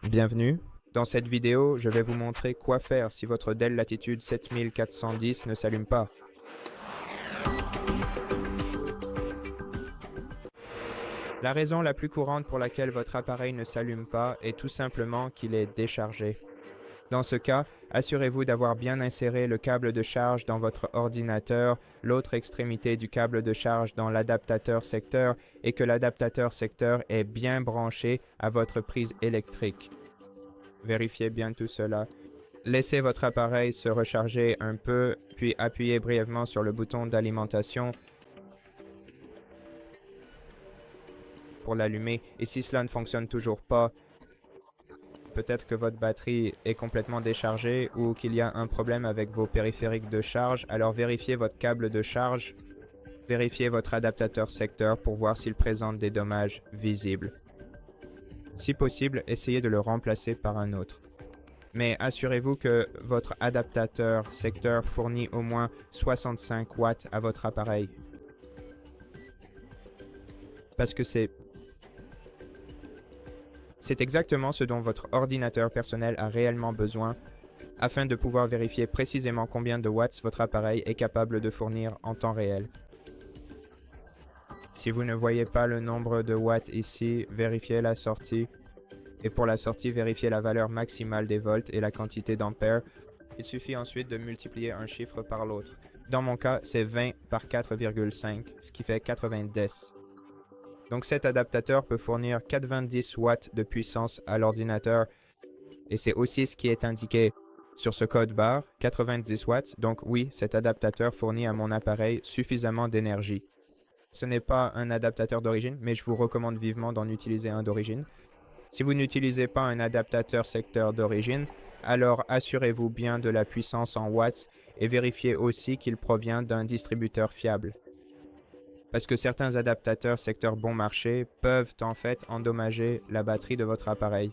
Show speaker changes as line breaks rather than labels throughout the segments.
Bienvenue. Dans cette vidéo, je vais vous montrer quoi faire si votre Dell Latitude 7410 ne s'allume pas. La raison la plus courante pour laquelle votre appareil ne s'allume pas est tout simplement qu'il est déchargé. Dans ce cas, assurez-vous d'avoir bien inséré le câble de charge dans votre ordinateur, l'autre extrémité du câble de charge dans l'adaptateur secteur et que l'adaptateur secteur est bien branché à votre prise électrique. Vérifiez bien tout cela. Laissez votre appareil se recharger un peu, puis appuyez brièvement sur le bouton d'alimentation pour l'allumer. Et si cela ne fonctionne toujours pas, peut-être que votre batterie est complètement déchargée ou qu'il y a un problème avec vos périphériques de charge, alors vérifiez votre câble de charge, vérifiez votre adaptateur secteur pour voir s'il présente des dommages visibles. Si possible, essayez de le remplacer par un autre. Mais assurez-vous que votre adaptateur secteur fournit au moins 65 watts à votre appareil. Parce que c'est exactement ce dont votre ordinateur personnel a réellement besoin afin de pouvoir vérifier précisément combien de watts votre appareil est capable de fournir en temps réel. Si vous ne voyez pas le nombre de watts ici, vérifiez la sortie. Et pour la sortie, vérifiez la valeur maximale des volts et la quantité d'ampères. Il suffit ensuite de multiplier un chiffre par l'autre. Dans mon cas, c'est 20 par 4,5, ce qui fait 90. Donc cet adaptateur peut fournir 90 watts de puissance à l'ordinateur. Et c'est aussi ce qui est indiqué sur ce code barre, 90 watts. Donc oui, cet adaptateur fournit à mon appareil suffisamment d'énergie. Ce n'est pas un adaptateur d'origine, mais je vous recommande vivement d'en utiliser un d'origine. Si vous n'utilisez pas un adaptateur secteur d'origine, alors assurez-vous bien de la puissance en watts et vérifiez aussi qu'il provient d'un distributeur fiable. Parce que certains adaptateurs secteur bon marché peuvent en fait endommager la batterie de votre appareil.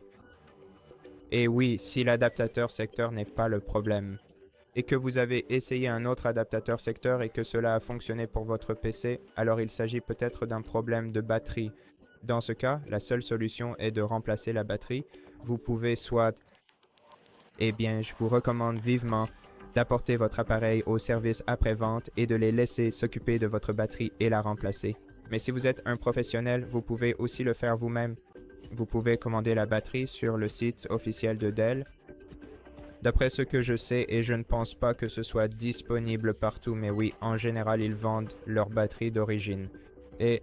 Et oui, si l'adaptateur secteur n'est pas le problème, et que vous avez essayé un autre adaptateur secteur et que cela a fonctionné pour votre PC, alors il s'agit peut-être d'un problème de batterie. Dans ce cas, la seule solution est de remplacer la batterie. Vous pouvez soit... Eh bien, je vous recommande vivement d'apporter votre appareil au service après-vente et de les laisser s'occuper de votre batterie et la remplacer. Mais si vous êtes un professionnel, vous pouvez aussi le faire vous-même. Vous pouvez commander la batterie sur le site officiel de Dell. D'après ce que je sais, et je ne pense pas que ce soit disponible partout, mais oui, en général, ils vendent leur batterie d'origine. Et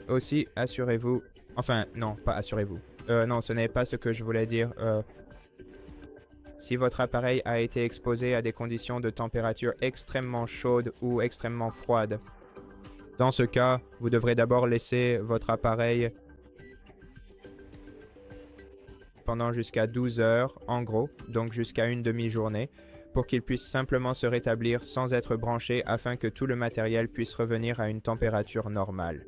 aussi, assurez-vous... Enfin, non, pas assurez-vous. Non, ce n'est pas ce que je voulais dire. Si votre appareil a été exposé à des conditions de température extrêmement chaudes ou extrêmement froides, dans ce cas, vous devrez d'abord laisser votre appareil pendant jusqu'à 12 heures, en gros, donc jusqu'à une demi-journée, pour qu'il puisse simplement se rétablir sans être branché afin que tout le matériel puisse revenir à une température normale.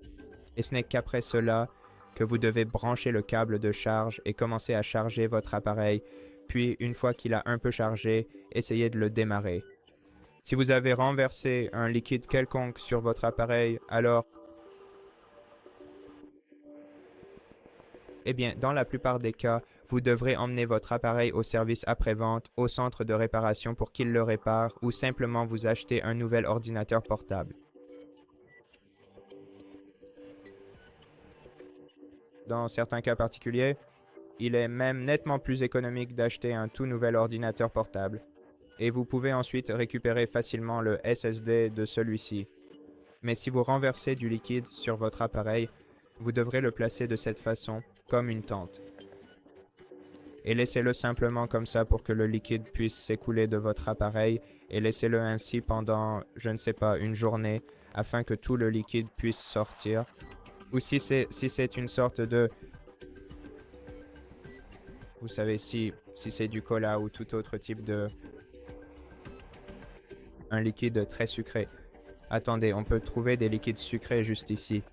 Et ce n'est qu'après cela que vous devez brancher le câble de charge et commencer à charger votre appareil, puis une fois qu'il a un peu chargé, essayez de le démarrer. Si vous avez renversé un liquide quelconque sur votre appareil, alors... Eh bien, dans la plupart des cas, vous devrez emmener votre appareil au service après-vente, au centre de réparation pour qu'il le répare ou simplement vous acheter un nouvel ordinateur portable. Dans certains cas particuliers, il est même nettement plus économique d'acheter un tout nouvel ordinateur portable. Et vous pouvez ensuite récupérer facilement le SSD de celui-ci. Mais si vous renversez du liquide sur votre appareil, vous devrez le placer de cette façon, comme une tente. Et laissez-le simplement comme ça pour que le liquide puisse s'écouler de votre appareil et laissez-le ainsi pendant, je ne sais pas, une journée afin que tout le liquide puisse sortir. Ou si c'est une sorte de... Vous savez, si c'est du cola ou tout autre type de... Un liquide très sucré. Attendez, on peut trouver des liquides sucrés juste ici.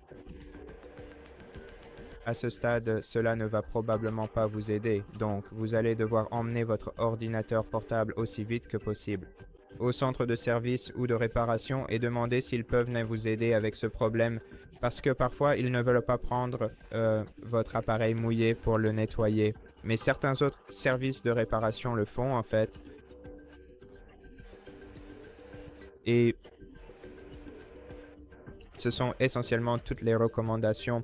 À ce stade, cela ne va probablement pas vous aider, donc vous allez devoir emmener votre ordinateur portable aussi vite que possible. au centre de service ou de réparation et demandez s'ils peuvent vous aider avec ce problème parce que parfois ils ne veulent pas prendre votre appareil mouillé pour le nettoyer. Mais certains autres services de réparation le font en fait. Et ce sont essentiellement toutes les recommandations.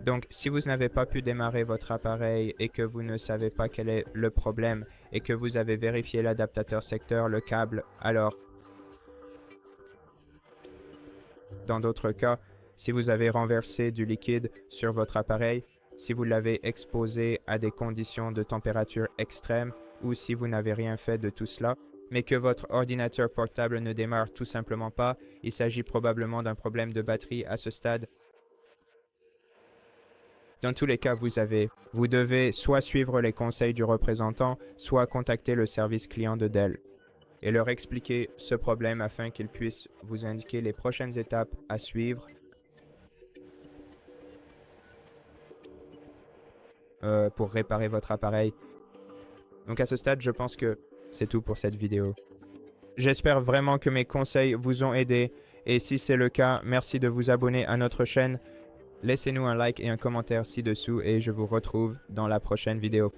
Donc, si vous n'avez pas pu démarrer votre appareil et que vous ne savez pas quel est le problème et que vous avez vérifié l'adaptateur secteur, le câble, alors, dans d'autres cas, si vous avez renversé du liquide sur votre appareil, si vous l'avez exposé à des conditions de température extrêmes ou si vous n'avez rien fait de tout cela, mais que votre ordinateur portable ne démarre tout simplement pas, il s'agit probablement d'un problème de batterie à ce stade. Dans tous les cas, vous devez soit suivre les conseils du représentant, soit contacter le service client de Dell et leur expliquer ce problème afin qu'ils puissent vous indiquer les prochaines étapes à suivre pour réparer votre appareil. Donc à ce stade, je pense que c'est tout pour cette vidéo. J'espère vraiment que mes conseils vous ont aidé et si c'est le cas, merci de vous abonner à notre chaîne. Laissez-nous un like et un commentaire ci-dessous et je vous retrouve dans la prochaine vidéo.